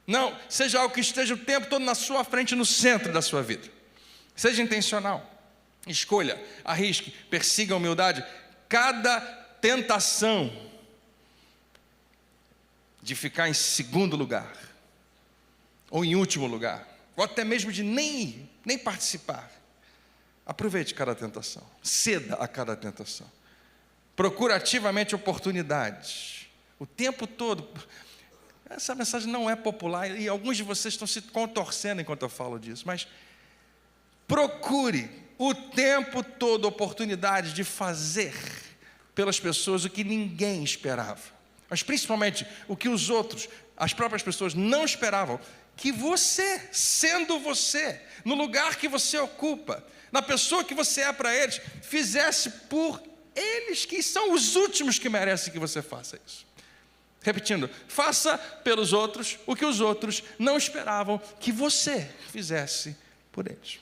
[SPEAKER 1] Não, seja algo que esteja o tempo todo na sua frente, no centro da sua vida. Seja intencional, escolha, arrisque, persiga a humildade. Cada tentação de ficar em segundo lugar, ou em último lugar, ou até mesmo de nem participar, aproveite cada tentação, ceda a cada tentação, procure ativamente oportunidades, o tempo todo. Essa mensagem não é popular, e alguns de vocês estão se contorcendo enquanto eu falo disso, mas procure o tempo todo oportunidade de fazer pelas pessoas o que ninguém esperava, mas principalmente o que os outros, as próprias pessoas não esperavam, que você, sendo você, no lugar que você ocupa, na pessoa que você é para eles, fizesse por eles, que são os últimos que merecem que você faça isso. Repetindo, faça pelos outros o que os outros não esperavam que você fizesse por eles.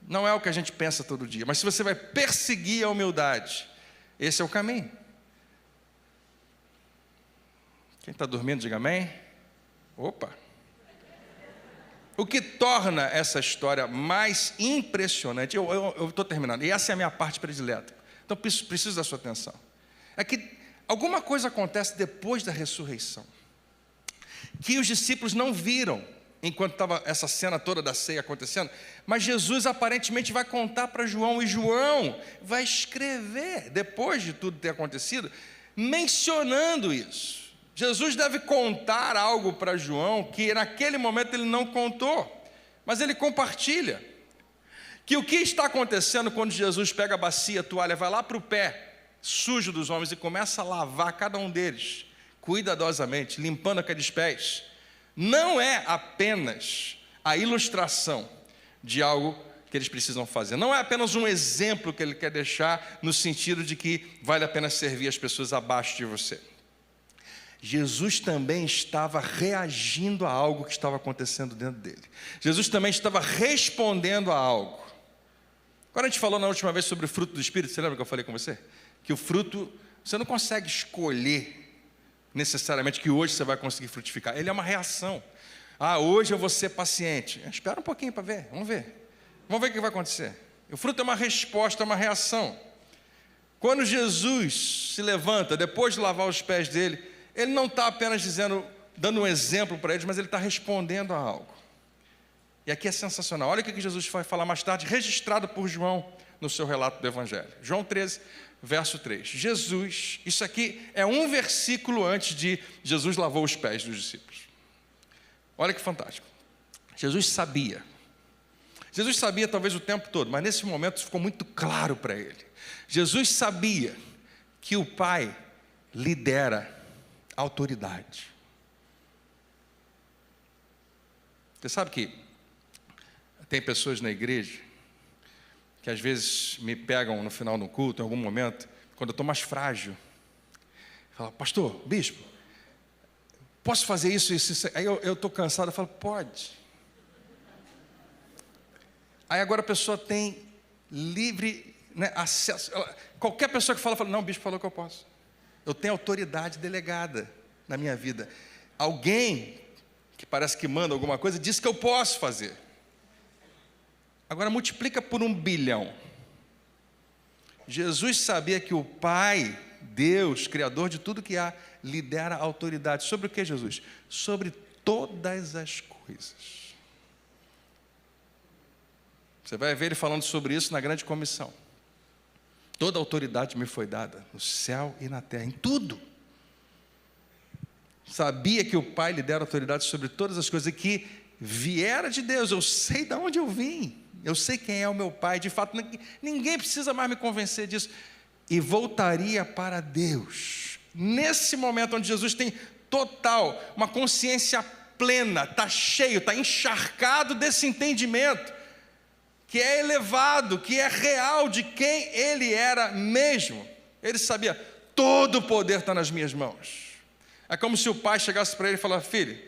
[SPEAKER 1] Não é o que a gente pensa todo dia, mas se você vai perseguir a humildade, esse é o caminho. Quem está dormindo, diga amém. Opa! O que torna essa história mais impressionante, eu estou terminando, e essa é a minha parte predileta, então preciso da sua atenção, é que alguma coisa acontece depois da ressurreição, que os discípulos não viram, enquanto estava essa cena toda da ceia acontecendo, mas Jesus aparentemente vai contar para João, e João vai escrever, depois de tudo ter acontecido, mencionando isso. Jesus deve contar algo para João, que naquele momento ele não contou, mas ele compartilha, que o que está acontecendo quando Jesus pega a bacia, a toalha, vai lá para o pé sujo dos homens e começa a lavar cada um deles, cuidadosamente, limpando aqueles pés, não é apenas a ilustração de algo que eles precisam fazer, não é apenas um exemplo que ele quer deixar, no sentido de que vale a pena servir as pessoas abaixo de você. Jesus também estava reagindo a algo que estava acontecendo dentro dele. Jesus também estava respondendo a algo. Quando a gente falou na última vez sobre o fruto do Espírito, você lembra que eu falei com você? Que o fruto, você não consegue escolher necessariamente que hoje você vai conseguir frutificar. Ele é uma reação. Hoje eu vou ser paciente. Espera um pouquinho para ver, vamos ver. Vamos ver o que vai acontecer. O fruto é uma resposta, é uma reação. Quando Jesus se levanta, depois de lavar os pés dele, ele não está apenas dando um exemplo para eles, mas ele está respondendo a algo. E aqui é sensacional. Olha o que Jesus vai falar mais tarde, registrado por João no seu relato do Evangelho. João 13, verso 3. Jesus, isso aqui é um versículo antes de Jesus lavou os pés dos discípulos. Olha que fantástico. Jesus sabia talvez o tempo todo, mas nesse momento ficou muito claro para ele. Jesus sabia que o Pai lidera a autoridade. Você sabe que tem pessoas na igreja que às vezes me pegam no final do culto, em algum momento, quando eu estou mais frágil, falam, pastor, bispo, posso fazer isso, isso, isso? Aí eu estou cansado, eu falo, pode. Aí agora a pessoa tem livre, né, acesso. Qualquer pessoa que fala, não, o bispo falou que eu posso. Eu tenho autoridade delegada na minha vida. Alguém que parece que manda alguma coisa, diz que eu posso fazer. Agora multiplica por 1 bilhão. Jesus sabia que o Pai, Deus, Criador de tudo que há, lidera a autoridade. Sobre o que, Jesus? Sobre todas as coisas. Você vai ver ele falando sobre isso na grande comissão. Toda autoridade me foi dada, no céu e na terra, em tudo. Sabia que o Pai lhe dera autoridade sobre todas as coisas, e que viera de Deus. Eu sei de onde eu vim, eu sei quem é o meu Pai. De fato, ninguém precisa mais me convencer disso. E voltaria para Deus. Nesse momento onde Jesus tem total, uma consciência plena, está cheio, está encharcado desse entendimento, que é elevado, que é real de quem ele era mesmo. Ele sabia, todo o poder está nas minhas mãos. É como se o pai chegasse para ele e falasse: filho,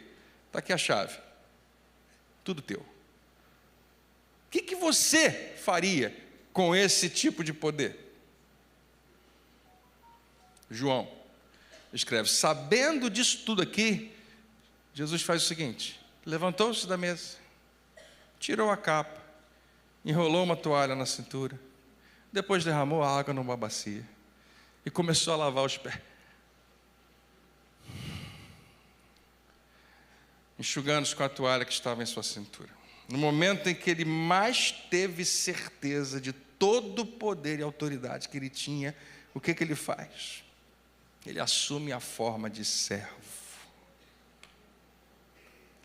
[SPEAKER 1] está aqui a chave, tudo teu. O que você faria com esse tipo de poder? João escreve: sabendo disso tudo aqui, Jesus faz o seguinte: levantou-se da mesa, tirou a capa, enrolou uma toalha na cintura, depois derramou a água numa bacia e começou a lavar os pés, enxugando-os com a toalha que estava em sua cintura. No momento em que ele mais teve certeza de todo o poder e autoridade que ele tinha, o que ele faz? Ele assume a forma de servo.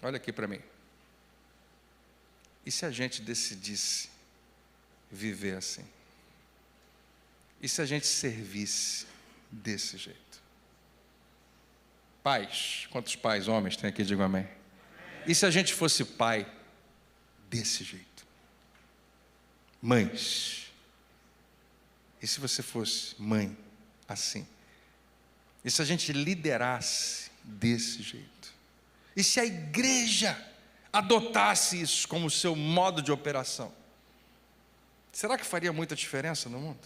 [SPEAKER 1] Olha aqui para mim. E se a gente decidisse viver assim? E se a gente servisse desse jeito? Pais, quantos pais, homens tem aqui? Digo amém. E se a gente fosse pai desse jeito? Mães. E se você fosse mãe assim? E se a gente liderasse desse jeito? E se a igreja adotasse isso como seu modo de operação? Será que faria muita diferença no mundo?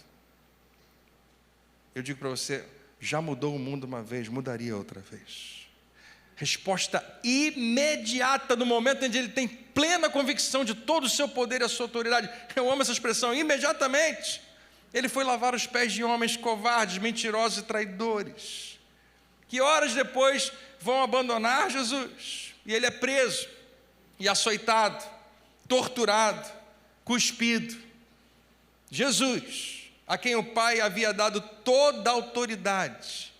[SPEAKER 1] Eu digo para você, já mudou o mundo uma vez, mudaria outra vez. Resposta imediata no momento em que ele tem plena convicção de todo o seu poder e a sua autoridade. Eu amo essa expressão, imediatamente. Ele foi lavar os pés de homens covardes, mentirosos e traidores, que horas depois vão abandonar Jesus. E ele é preso, e açoitado, torturado, cuspido. Jesus, a quem o Pai havia dado toda a autoridade,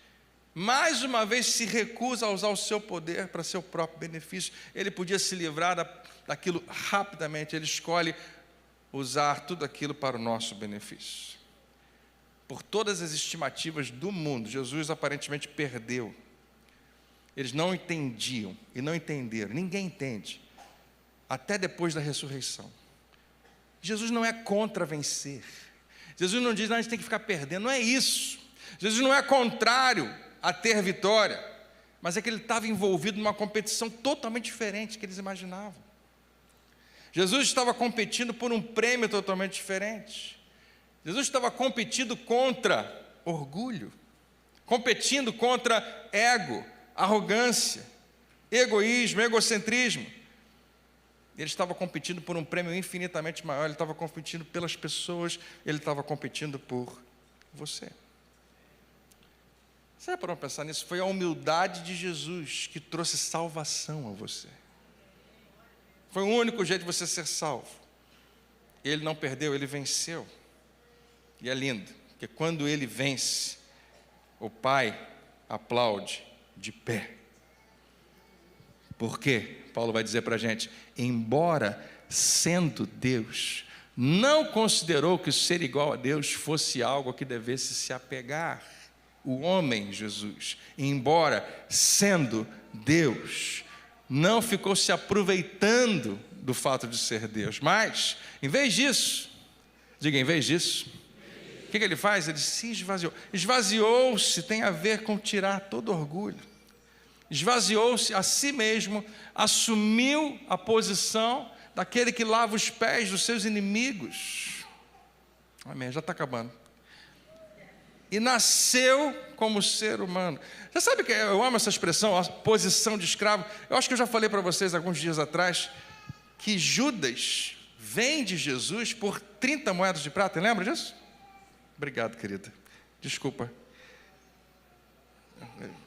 [SPEAKER 1] mais uma vez se recusa a usar o seu poder para seu próprio benefício. Ele podia se livrar daquilo rapidamente, ele escolhe usar tudo aquilo para o nosso benefício. Por todas as estimativas do mundo, Jesus aparentemente perdeu. Eles não entendiam e não entenderam, ninguém entende, até depois da ressurreição. Jesus não é contra vencer. Jesus não diz: não, a gente tem que ficar perdendo, não é isso. Jesus não é contrário a ter vitória, mas é que ele estava envolvido numa competição totalmente diferente que eles imaginavam. Jesus estava competindo por um prêmio totalmente diferente. Jesus estava competindo contra orgulho, competindo contra ego, arrogância, egoísmo, egocentrismo. Ele estava competindo por um prêmio infinitamente maior, ele estava competindo pelas pessoas, ele estava competindo por você. Você para pensar nisso? Foi a humildade de Jesus que trouxe salvação a você. Foi o único jeito de você ser salvo. Ele não perdeu, ele venceu. E é lindo, porque quando ele vence, o Pai aplaude de pé. Por quê? Paulo vai dizer para a gente: embora sendo Deus, não considerou que ser igual a Deus fosse algo a que devesse se apegar. O homem Jesus, embora sendo Deus, não ficou se aproveitando do fato de ser Deus, mas, em vez disso, diga, em vez disso, o que ele faz? Ele se esvaziou. Esvaziou-se tem a ver com tirar todo orgulho. Esvaziou-se a si mesmo, assumiu a posição daquele que lava os pés dos seus inimigos. Amém, já está acabando. E nasceu como ser humano. Você sabe que eu amo essa expressão, a posição de escravo. Eu acho que eu já falei para vocês alguns dias atrás que Judas vende Jesus por 30 moedas de prata. Lembra disso? Obrigado, querida. Desculpa.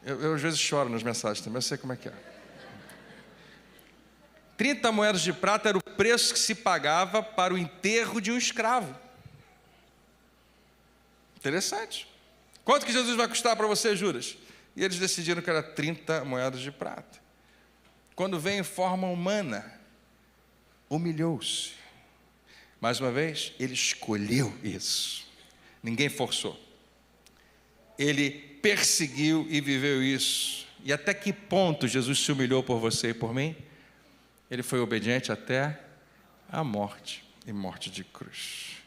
[SPEAKER 1] Eu às vezes choro nas mensagens também, eu sei como é que é. 30 moedas de prata era o preço que se pagava para o enterro de um escravo. Interessante. Quanto que Jesus vai custar para você, Judas? E eles decidiram que era 30 moedas de prata. Quando veio em forma humana, humilhou-se. Mais uma vez, ele escolheu isso. Ninguém forçou. Ele perseguiu e viveu isso. E até que ponto Jesus se humilhou por você e por mim? Ele foi obediente até a morte. e morte de cruz.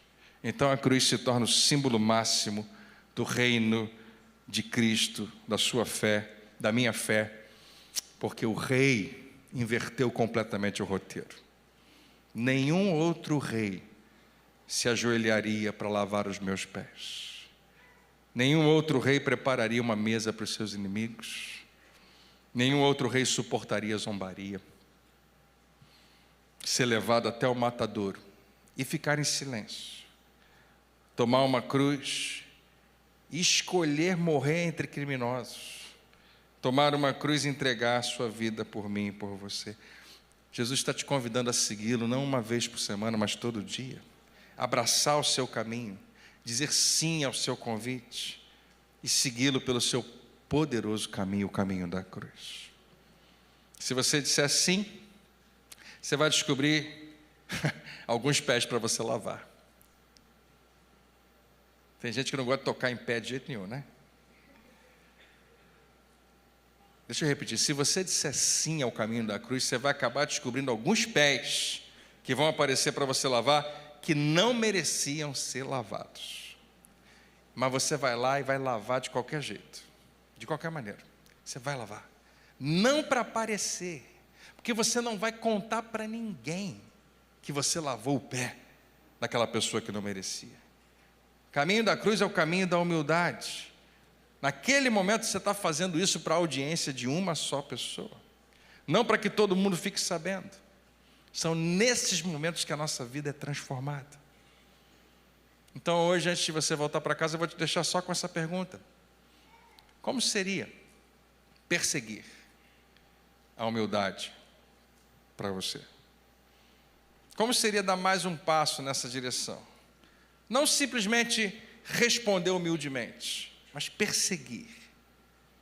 [SPEAKER 1] Então a cruz se torna o símbolo máximo do reino de Cristo, da sua fé, da minha fé, porque o rei inverteu completamente o roteiro. Nenhum outro rei se ajoelharia para lavar os meus pés. Nenhum outro rei prepararia uma mesa para os seus inimigos. Nenhum outro rei suportaria zombaria. Ser levado até o matadouro e ficar em silêncio. Tomar uma cruz e escolher morrer entre criminosos. Tomar uma cruz e entregar a sua vida por mim e por você. Jesus está te convidando a segui-lo, não uma vez por semana, mas todo dia. Abraçar o seu caminho, dizer sim ao seu convite e segui-lo pelo seu poderoso caminho, o caminho da cruz. Se você disser sim, você vai descobrir alguns pés para você lavar. Tem gente que não gosta de tocar em pé de jeito nenhum, né? Deixa eu repetir, se você disser sim ao caminho da cruz, você vai acabar descobrindo alguns pés que vão aparecer para você lavar, que não mereciam ser lavados. Mas você vai lá e vai lavar de qualquer jeito, de qualquer maneira. Você vai lavar. Não para aparecer, porque você não vai contar para ninguém que você lavou o pé daquela pessoa que não merecia. O caminho da cruz é o caminho da humildade. Naquele momento você está fazendo isso para a audiência de uma só pessoa, não para que todo mundo fique sabendo. São nesses momentos que a nossa vida é transformada. Então hoje, antes de você voltar para casa, eu vou te deixar só com essa pergunta: como seria perseguir a humildade para você? Como seria dar mais um passo nessa direção? Não simplesmente responder humildemente, mas perseguir.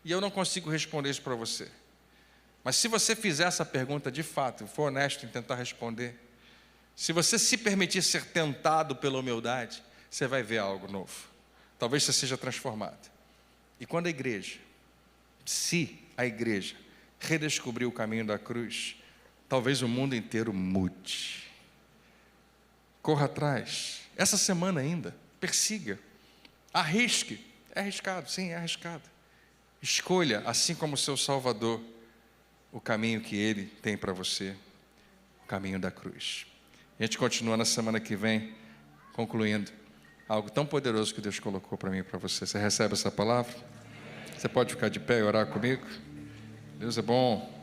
[SPEAKER 1] E eu não consigo responder isso para você. Mas se você fizer essa pergunta de fato, for honesto em tentar responder, se você se permitir ser tentado pela humildade, você vai ver algo novo. Talvez você seja transformado. E quando a igreja, se a igreja redescobrir o caminho da cruz, talvez o mundo inteiro mude. Corra atrás. Essa semana ainda, persiga, arrisque. É arriscado, sim, é arriscado. Escolha, assim como o seu Salvador, o caminho que Ele tem para você, o caminho da cruz. A gente continua na semana que vem, concluindo algo tão poderoso que Deus colocou para mim e para você. Você recebe essa palavra? Você pode ficar de pé e orar comigo? Deus é bom.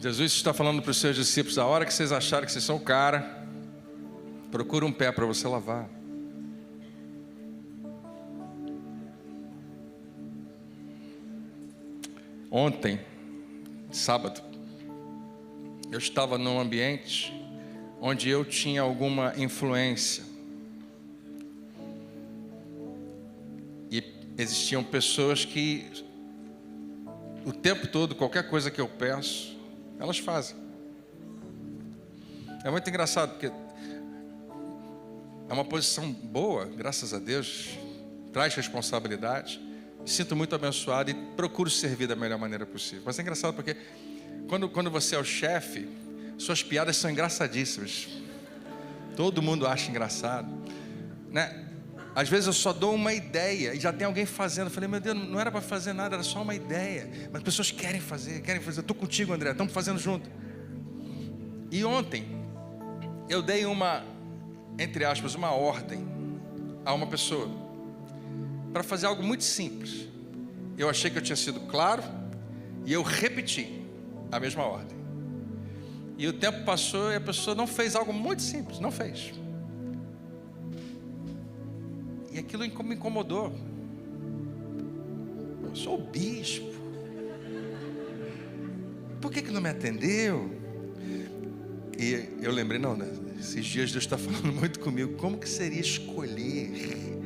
[SPEAKER 1] Jesus está falando para os seus discípulos: a hora que vocês acharem que vocês são o cara, procura um pé para você lavar. Ontem, sábado, eu estava num ambiente onde eu tinha alguma influência. E existiam pessoas que, o tempo todo, qualquer coisa que eu peço, elas fazem. É muito engraçado, porque é uma posição boa, graças a Deus, traz responsabilidade. Sinto muito abençoado e procuro servir da melhor maneira possível. Mas é engraçado porque quando você é o chefe, suas piadas são engraçadíssimas. Todo mundo acha engraçado, né? Às vezes eu só dou uma ideia e já tem alguém fazendo. Eu falei: meu Deus, não era para fazer nada, era só uma ideia. Mas as pessoas querem fazer. Eu estou contigo, André, estamos fazendo junto. E ontem eu dei uma, entre aspas, uma ordem a uma pessoa para fazer algo muito simples. Eu achei que eu tinha sido claro e eu repeti a mesma ordem. E o tempo passou e a pessoa não fez algo muito simples, não fez. E aquilo me incomodou. Eu sou o bispo. Por que não me atendeu? E eu lembrei, não, né? Esses dias Deus está falando muito comigo. Como que seria escolher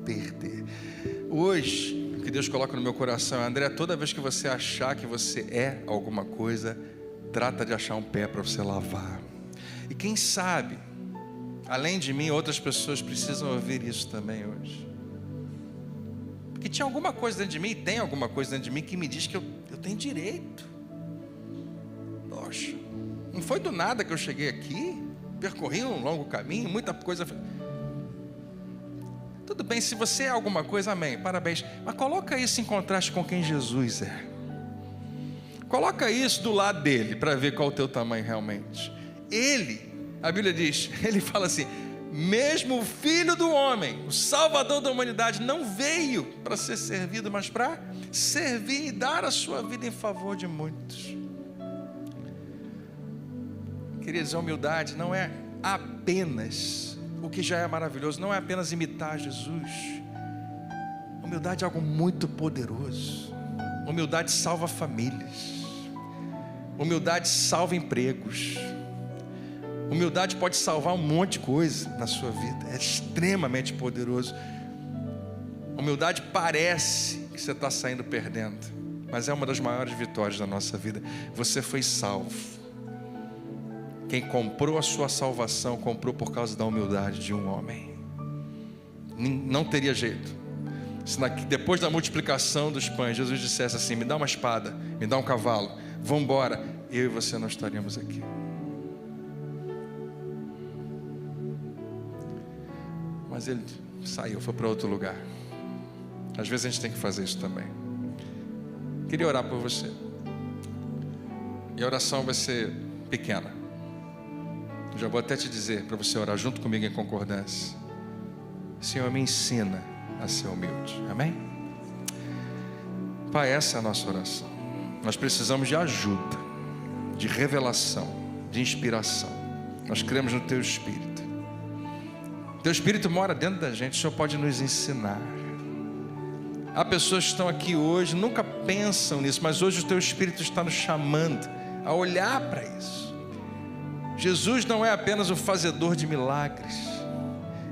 [SPEAKER 1] perder? Hoje, o que Deus coloca no meu coração é: André, toda vez que você achar que você é alguma coisa, trata de achar um pé para você lavar. E quem sabe, além de mim, outras pessoas precisam ouvir isso também hoje. Porque tinha alguma coisa dentro de mim, e tem alguma coisa dentro de mim que me diz que eu tenho direito. Poxa, não foi do nada que eu cheguei aqui, percorri um longo caminho, muita coisa. Tudo bem, se você é alguma coisa, amém, parabéns. Mas coloca isso em contraste com quem Jesus é. Coloca isso do lado dele, para ver qual é o teu tamanho realmente. Ele, a Bíblia diz, ele fala assim: mesmo o Filho do Homem, o Salvador da humanidade, não veio para ser servido, mas para servir e dar a sua vida em favor de muitos. Queridos, a humildade não é apenas o que já é maravilhoso, não é apenas imitar Jesus. A humildade é algo muito poderoso. A humildade salva famílias. A humildade salva empregos. A humildade pode salvar um monte de coisa na sua vida. É extremamente poderoso. A humildade parece que você está saindo perdendo, mas é uma das maiores vitórias da nossa vida. Você foi salvo. Quem comprou a sua salvação, comprou por causa da humildade de um homem. Não teria jeito. Se depois da multiplicação dos pães, Jesus dissesse assim: me dá uma espada, me dá um cavalo, vamos embora, eu e você não estaríamos aqui. Mas ele saiu, foi para outro lugar. Às vezes a gente tem que fazer isso também. Queria orar por você. E a oração vai ser pequena. Já vou até te dizer para você orar junto comigo em concordância. Senhor, me ensina a ser humilde. Amém? Pai, essa é a nossa oração. Nós precisamos de ajuda, de revelação, de inspiração. Nós cremos no Teu Espírito. Teu Espírito mora dentro da gente. O Senhor pode nos ensinar. Há pessoas que estão aqui hoje, nunca pensam nisso, mas hoje o Teu Espírito está nos chamando a olhar para isso. Jesus não é apenas o fazedor de milagres.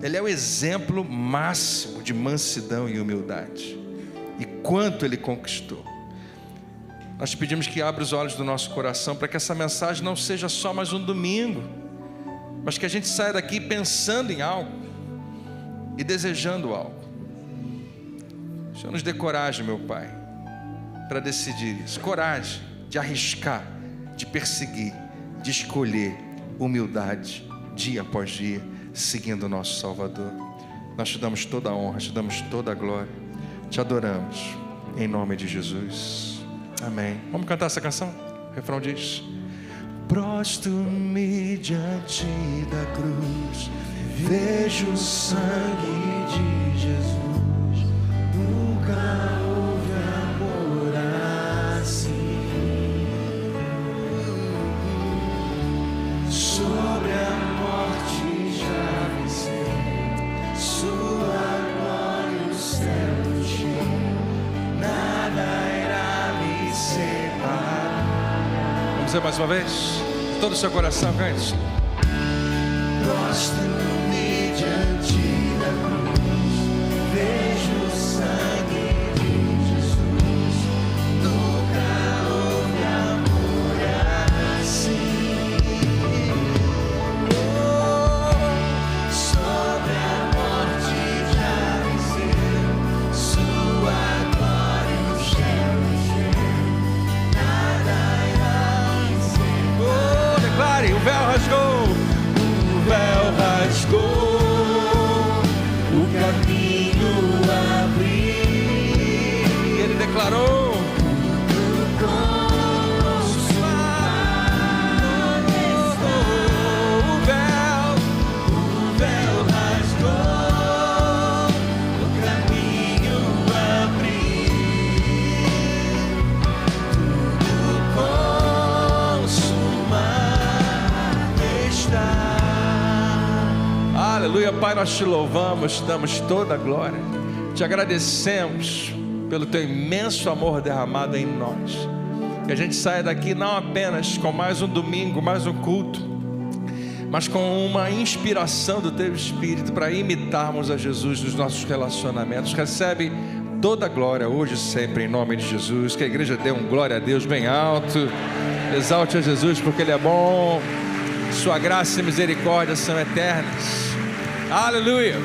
[SPEAKER 1] Ele é o exemplo máximo de mansidão e humildade. E quanto Ele conquistou. Nós te pedimos que abra os olhos do nosso coração para que essa mensagem não seja só mais um domingo, mas que a gente saia daqui pensando em algo e desejando algo. O Senhor nos dê coragem, meu Pai, para decidir isso. Coragem de arriscar, de perseguir, de escolher humildade, dia após dia, seguindo o nosso Salvador. Nós te damos toda a honra, te damos toda a glória, te adoramos, em nome de Jesus, amém. Vamos cantar essa canção? O refrão diz: prostro-me diante da cruz, vejo o sangue de Jesus, nunca houve amor assim. Sobre a morte já venceu, sua glória o céu encheu, nada irá me separar. Vamos dizer mais uma vez? Todo o seu coração, cante. Prostro-me diante da cruz, vejo o sangue de Jesus, nunca houve amor assim. O véu rasgou, o caminho abriu. Ele declarou: o véu rasgou, o caminho abriu. Tudo consumado está. Aleluia, Pai, nós te louvamos, te damos toda a glória, te agradecemos pelo teu imenso amor derramado em nós. Que a gente saia daqui não apenas com mais um domingo, mais um culto, mas com uma inspiração do teu Espírito para imitarmos a Jesus nos nossos relacionamentos. Recebe toda a glória hoje e sempre em nome de Jesus. Que a igreja dê um glória a Deus bem alto. Exalte a Jesus porque Ele é bom. Sua graça e misericórdia são eternas. Aleluia.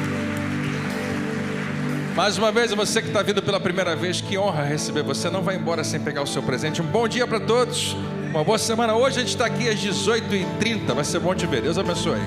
[SPEAKER 1] Mais uma vez, você que está vindo pela primeira vez, que honra receber você. Não vai embora sem pegar o seu presente. Um bom dia para todos, uma boa semana. Hoje a gente está aqui às 18h30, vai ser bom te ver. Deus abençoe.